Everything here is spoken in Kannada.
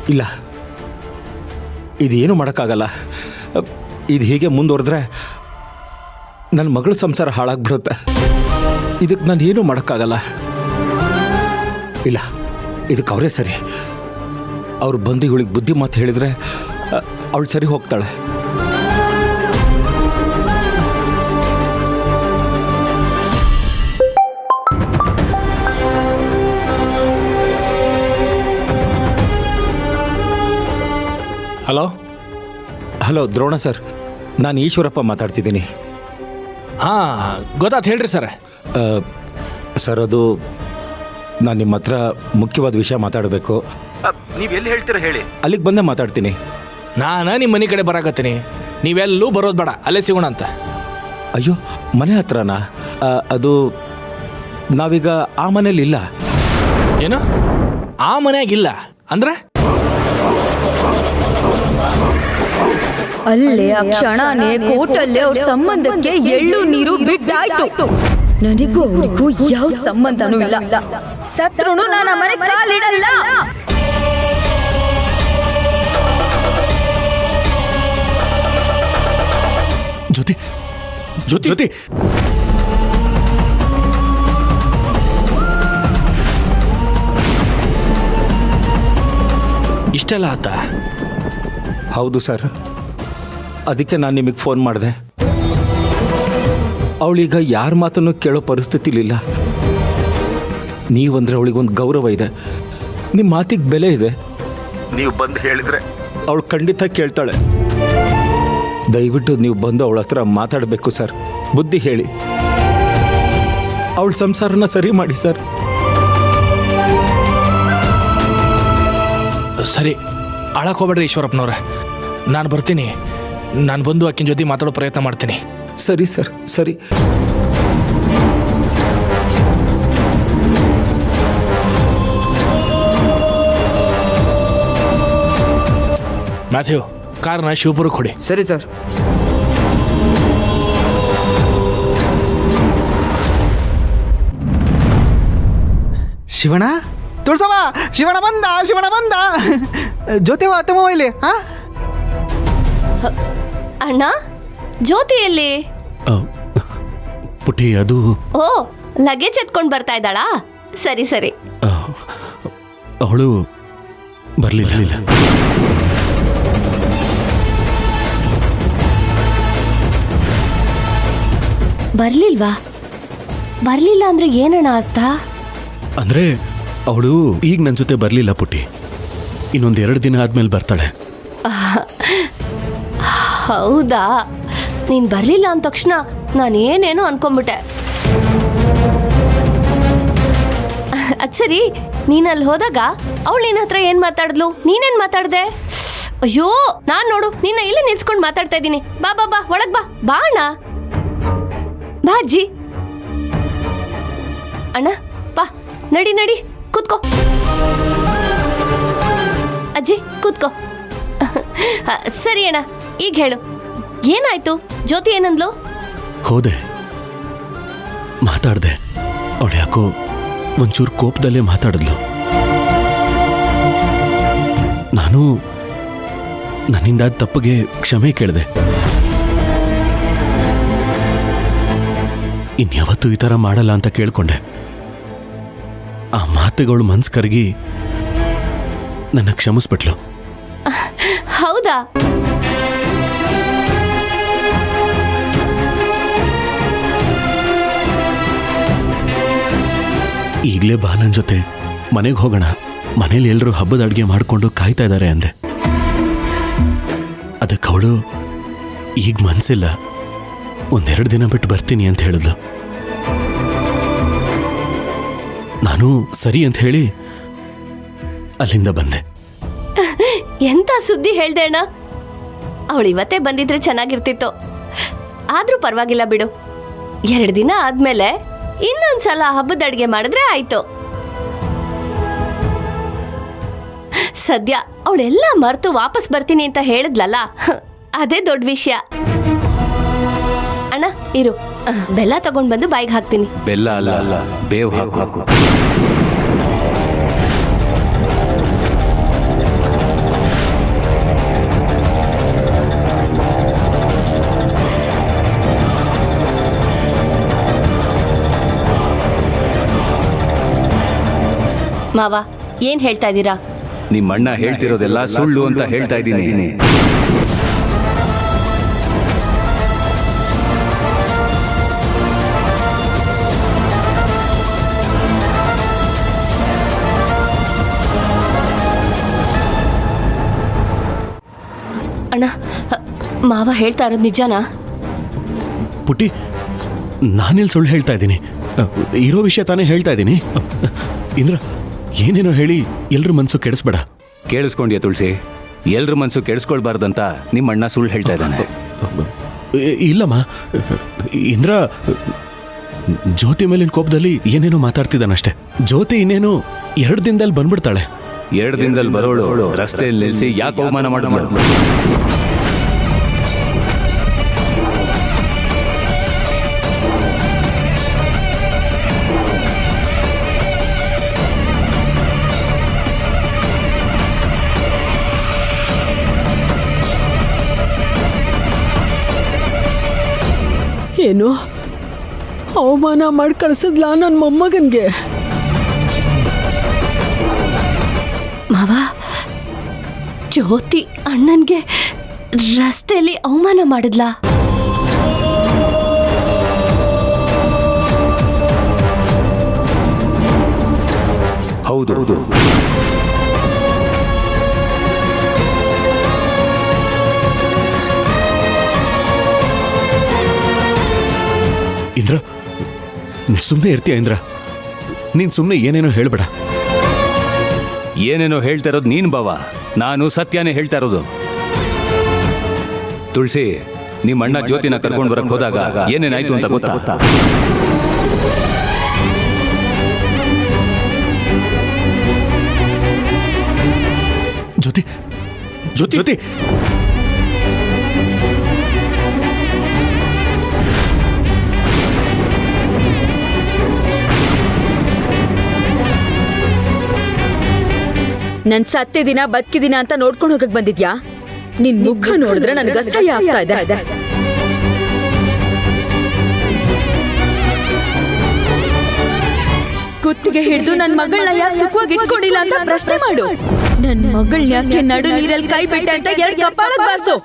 ಇಲ್ಲ, ಇದೇನು ಮಾಡೋಕ್ಕಾಗಲ್ಲ. ಇದು ಹೀಗೆ ಮುಂದುವರೆದ್ರೆ ನನ್ನ ಮಗಳ ಸಂಸಾರ ಹಾಳಾಗ್ಬಿಡುತ್ತೆ. ಇದಕ್ಕೆ ನಾನು ಏನೂ ಮಾಡೋಕ್ಕಾಗಲ್ಲ. ಇಲ್ಲ, ಇದಕ್ಕೆ ಅವರೇ ಸರಿ. ಅವ್ರು ಬಂದು ಇವಳಿಗೆ ಬುದ್ಧಿ ಮಾತು ಹೇಳಿದರೆ ಅವಳು ಸರಿ ಹೋಗ್ತಾಳೆ. ಹಲೋ ಹಲೋ ದ್ರೋಣ ಸರ್, ನಾನು ಈಶ್ವರಪ್ಪ ಮಾತಾಡ್ತಿದ್ದೀನಿ. ಹಾಂ, ಗೊತ್ತಾಯ್ತು, ಹೇಳ್ರಿ ಸರ್. ಸರ್, ಅದು ನಾನು ನಿಮ್ಮ ಹತ್ರ ಮುಖ್ಯವಾದ ವಿಷಯ ಮಾತಾಡಬೇಕು. ನೀವು ಎಲ್ಲಿ ಹೇಳ್ತೀರಾ ಹೇಳಿ, ಅಲ್ಲಿಗೆ ಬಂದೇ ಮಾತಾಡ್ತೀನಿ. ನಾನು ನಿಮ್ಮ ಮನೆ ಕಡೆ ಬರಾಕತ್ತೀನಿ, ನೀವೆಲ್ಲೂ ಬರೋದು ಬೇಡ, ಅಲ್ಲೇ ಸಿಗೋಣ ಅಂತ. ಅಯ್ಯೋ, ಮನೆ ಹತ್ರನಾ? ಅದು ನಾವೀಗ ಆ ಮನೇಲಿ ಇಲ್ಲ. ಏನು, ಆ ಮನೆಯಾಗಿಲ್ಲ ಅಂದ್ರೆ? ಅಲ್ಲೇ ಆ ಕ್ಷಣನೇ ಕೋರ್ಟಲ್ಲೇ ಅವ್ರ ಸಂಬಂಧಕ್ಕೆ ಎಳ್ಳು ನೀರು ಬಿಟ್ಟಾಯ್ತು. ನನಗೂ ಅವ್ರಿಗೂ ಯಾವ ಸಂಬಂಧನೂ ಇಲ್ಲ. ಸತ್ರುನು ನಾನು ಮನೆ ಕಾಲಿಡಲ್ಲ. ಜ್ಯೋತಿ, ಜ್ಯೋತಿ, ಜ್ಯೋತಿ, ಇಷ್ಟೆಲ್ಲ ಆತ? ಹೌದು ಸರ್, ಅದಕ್ಕೆ ನಾನು ನಿಮಗೆ ಫೋನ್ ಮಾಡಿದೆ. ಅವಳೀಗ ಯಾರ ಮಾತನ್ನು ಕೇಳೋ ಪರಿಸ್ಥಿತಿಲಿಲ್ಲ. ನೀವಂದ್ರೆ ಅವಳಿಗೊಂದು ಗೌರವ ಇದೆ, ನಿಮ್ಮ ಮಾತಿಗೆ ಬೆಲೆ ಇದೆ. ನೀವು ಬಂದು ಹೇಳಿದ್ರೆ ಅವಳು ಖಂಡಿತ ಕೇಳ್ತಾಳೆ. ದಯವಿಟ್ಟು ನೀವು ಬಂದು ಅವಳ ಹತ್ರ ಮಾತಾಡಬೇಕು ಸರ್. ಬುದ್ಧಿ ಹೇಳಿ, ಅವಳ ಸಂಸಾರನ ಸರಿ ಮಾಡಿ ಸರ್. ಸರಿ, ಅಳಕ್ ಹೋಗ್ಬೇಡ್ರಿ ಈಶ್ವರಪ್ಪನವ್ರೆ, ನಾನು ಬರ್ತೀನಿ. ನಾನು ಬಂದು ಆಕಿನ ಜೊತೆ ಮಾತಾಡೋ ಪ್ರಯತ್ನ ಮಾಡ್ತೀನಿ. ಸರಿ ಸರ್, ಸರಿ. ಮ್ಯಾಥ್ಯೂ, ಕಾರ್ನ ಶಿವಪುರಕ್ಕೆ ಕೊಡಿ. ಸರಿ ಸರ್. ಶಿವಣ್ಣ, ತುಳಸಮ್ಮ, ಶಿವಣ್ಣ ಬಂದ, ಶಿವಣ್ಣ ಬಂದ. ಜೊತೆವ ತಮ್ಮ ಇಲ್ಲಿ. ಹಾ ಅಣ್ಣ, ಜ್ಯೋತಿಯಲ್ಲಿ? ಪುಟಿ, ಅದು ಓ, ಲಗೇಜ್ ಎತ್ಕೊಂಡು ಬರ್ತಾ ಇದ್ದಾಳಾ? ಸರಿ ಸರಿ. ಅವಳು ಬರಲಿಲ್ಲ. ಬರ್ಲಿಲ್ವಾ? ಬರ್ಲಿಲ್ಲ ಅಂದ್ರೆ ಏನಣ್ಣ ಅರ್ಥ? ಅಂದ್ರೆ ಅವಳು ಈಗ ನನ್ನ ಜೊತೆ ಬರಲಿಲ್ಲ ಪುಟಿ. ಇನ್ನೊಂದು 2 ದಿನ ಆದ್ಮೇಲೆ ಬರ್ತಾಳೆ. ಹೌದಾ? ನೀನ್ ಬರ್ಲಿಲ್ಲ ಅಂದ ತಕ್ಷಣ ನಾನು ಏನೇನೋ ಅನ್ಕೊಂಡ್ಬಿಟ್ಟೆ. ಅದ್ ಸರಿ, ನೀನಲ್ಲಿ ಹೋದಾಗ ಅವಳು ನಿನ್ನ ಹತ್ರ ಏನ್ ಮಾತಾಡಿದ್ಲು? ನೀನೇನ್ ಮಾತಾಡ್ದೆ? ಅಯ್ಯೋ, ನಾನ್ ನೋಡು ನಿನ್ನ ಇಲ್ಲೇ ನಿಲ್ಸ್ಕೊಂಡು ಮಾತಾಡ್ತಾ ಇದ್ದೀನಿ. ಬಾ ಬಾ ಬಾ, ಒಳಗ್ ಬಾ. ಬಾ ಅಣ್ಣ, ಬಾ ಅಜ್ಜಿ. ಅಣ್ಣ, ಬಾ, ನಡಿ ನಡಿ, ಕೂತ್ಕೋ. ಅಜ್ಜಿ ಕೂತ್ಕೋ. ಸರಿ ಅಣ್ಣ, ಈಗ ಹೇಳು, ಏನಾಯ್ತು? ಜ್ಯೋತಿ ಏನಂದ್ಲು? ಹೋದೆ, ಮಾತಾಡ್ದೆ. ಅವಳು ಯಾಕೋ ಒಂಚೂರು ಕೋಪದಲ್ಲೇ ಮಾತಾಡಿದ್ಲು. ನಾನು ನನ್ನಿಂದ ತಪ್ಪಿಗೆ ಕ್ಷಮೆ ಕೇಳಿದೆ. ಇನ್ಯಾವತ್ತೂ ಈ ಥರ ಮಾಡಲ್ಲ ಅಂತ ಕೇಳ್ಕೊಂಡೆ. ಆ ಮಾತುಗಳು ಮನ್ಸು ಕರಗಿ ನನ್ನ ಕ್ಷಮಿಸ್ಬಿಟ್ಲು. ಹೌದಾ? ಈಗಲೇ ಬಾ ನನ್ನ ಜೊತೆ, ಮನೆಗೆ ಹೋಗೋಣ. ಮನೇಲಿ ಎಲ್ಲರೂ ಹಬ್ಬದ ಅಡುಗೆ ಮಾಡಿಕೊಂಡು ಕಾಯ್ತಾ ಇದ್ದಾರೆ ಅಂದೆ. ಅದಕ್ಕೆ ಅವಳು ಈಗ ಮನ್ಸಿಲ್ಲ, 1-2 ದಿನ ಬಿಟ್ಟು ಬರ್ತೀನಿ ಅಂತ ಹೇಳಿದ್ಲು. ನಾನು ಸರಿ ಅಂತ ಹೇಳಿ ಅಲ್ಲಿಂದ ಬಂದೆ. ಎಂತ ಸುದ್ದಿ ಹೇಳ್ದೆ ಅಣ್ಣ? ಅವಳು ಇವತ್ತೇ ಬಂದಿದ್ರೆ ಚೆನ್ನಾಗಿರ್ತಿತ್ತು. ಆದ್ರೂ ಪರವಾಗಿಲ್ಲ ಬಿಡು, 2 ದಿನ ಆದ್ಮೇಲೆ ಇನ್ನೊಂದ್ಸಲ ಹಬ್ಬದ ಅಡ್ಗೆ ಮಾಡಿದ್ರೆ ಆಯ್ತು. ಸದ್ಯ ಅವಳೆಲ್ಲ ಮರೆತು ವಾಪಸ್ ಬರ್ತೀನಿ ಅಂತ ಹೇಳಿದ್ಲಲ್ಲ, ಅದೇ ದೊಡ್ಡ ವಿಷಯ. ಅಣ್ಣ ಇರು, ಬೆಲ್ಲ ತಗೊಂಡ್ ಬಂದು ಬಾಯಿಗೆ ಹಾಕ್ತೀನಿ. ಬೆಲ್ಲ ಅಲ್ಲ, ಬೇವು ಹಾಕು. ಮಾವ ಏನ್ ಹೇಳ್ತಾ ಇದ್ದೀರಾ? ನಿಮ್ಮಣ್ಣ ಹೇಳ್ತಿರೋದೆಲ್ಲ ಸುಳ್ಳು ಅಂತ ಹೇಳ್ತಾ ಇದ್ದೀನಿ. ಅಣ್ಣ, ಮಾವ ಹೇಳ್ತಾ ಇರೋದು ನಿಜನಾ? ಪುಟ್ಟಿ, ನಾನೆಲ್ಲಿ ಸುಳ್ಳು ಹೇಳ್ತಾ ಇದ್ದೀನಿ? ಇರೋ ವಿಷಯ ತಾನೇ ಹೇಳ್ತಾ ಇದ್ದೀನಿ. ಇಂದ್ರ, ಏನೇನೋ ಹೇಳಿ ಎಲ್ರ ಮನಸ್ಸು ಕೆಡಿಸ್ಬೇಡ. ಕೇಳಿಸ್ಕೊಂಡ್ಯಾ ತುಳಸಿ? ಎಲ್ರ ಮನ್ಸು ಕೆಡಿಸ್ಕೊಳ್ಬಾರ್ದಂತ ನಿಮ್ಮಣ್ಣ ಸುಳ್ಳು ಹೇಳ್ತಾ ಇದ್ದಾನೆ. ಇಲ್ಲಮ್ಮ, ಇಂದ್ರ ಜ್ಯೋತಿ ಮೇಲಿನ ಕೋಪದಲ್ಲಿ ಏನೇನೋ ಮಾತಾಡ್ತಿದ್ದಾನಷ್ಟೆ. ಜ್ಯೋತಿ ಇನ್ನೇನು 2 ದಿನದಲ್ಲಿ ಬಂದ್ಬಿಡ್ತಾಳೆ. 2 ದಿನದಲ್ಲಿ ಬರೋಳು ರಸ್ತೆಯಲ್ಲಿ ನಿಲ್ಲಿಸಿ ಯಾಕೆ ಅವಮಾನ ಮಾಡಿದ್ಲು? ಏನು ಅವಮಾನ ಮಾಡಿ ಕಳ್ಸಿದ್ಲಾ ನನ್ನ ಮೊಮ್ಮಗನ್ಗೆ? ಮಾವ, ಜ್ಯೋತಿ ಅಣ್ಣನ್ಗೆ ರಸ್ತೆಯಲ್ಲಿ ಅವಮಾನ ಮಾಡಿದ್ಲಾ? ಹೌದು. ಇಂದ್ರ, ಸುಮ್ಮನೆ ಇರ್ತೀಯ? ಇಂದ್ರ, ನೀನ್ ಸುಮ್ಮನೆ ಏನೇನೋ ಹೇಳ್ಬೇಡ. ಏನೇನೋ ಹೇಳ್ತಾ ಇರೋದು ನೀನ್ ಬಾವ, ನಾನು ಸತ್ಯನೇ ಹೇಳ್ತಾ ಇರೋದು. ತುಳಸಿ, ನಿಮ್ಮಣ್ಣ ಜ್ಯೋತಿನ ಕರ್ಕೊಂಡು ಬರಕ್ ಹೋದಾಗ ಏನೇನಾಯ್ತು ಅಂತ ಗೊತ್ತಾ? ಜ್ಯೋತಿ, ಜ್ಯೋತಿ, ಜ್ಯೋತಿ, ನನ್ ಸತ್ತಿದಿನ ಬದುಕಿದಿನ ಅಂತ ನೋಡ್ಕೊಂಡು ಹೋಗಕ್ ಬಂದಿದ್ಯಾ? ನಿನ್ ಮುಖ ನೋಡಿದ್ರೆ ನನಗೆ ಅಸಹ್ಯ ಆಗ್ತಾ ಇದೆ. ಕುತ್ತಿಗೆ ಹಿಡಿದು ನನ್ ಮಗಳನ್ನ ಯಾಕೆ ಸುಖವಾಗಿ ಇಟ್ಕೊಂಡಿಲ್ಲ ಅಂತ ಪ್ರಶ್ನೆ ಮಾಡು. ನನ್ ಮಗಳನ್ನ ಯಾಕೆ ನಡು ನೀರಲ್ಲಿ ಕೈ ಬಿಟ್ಟೆ ಅಂತ 2 ಕಪಾಳಕ್ ಬಾರ್ಸು.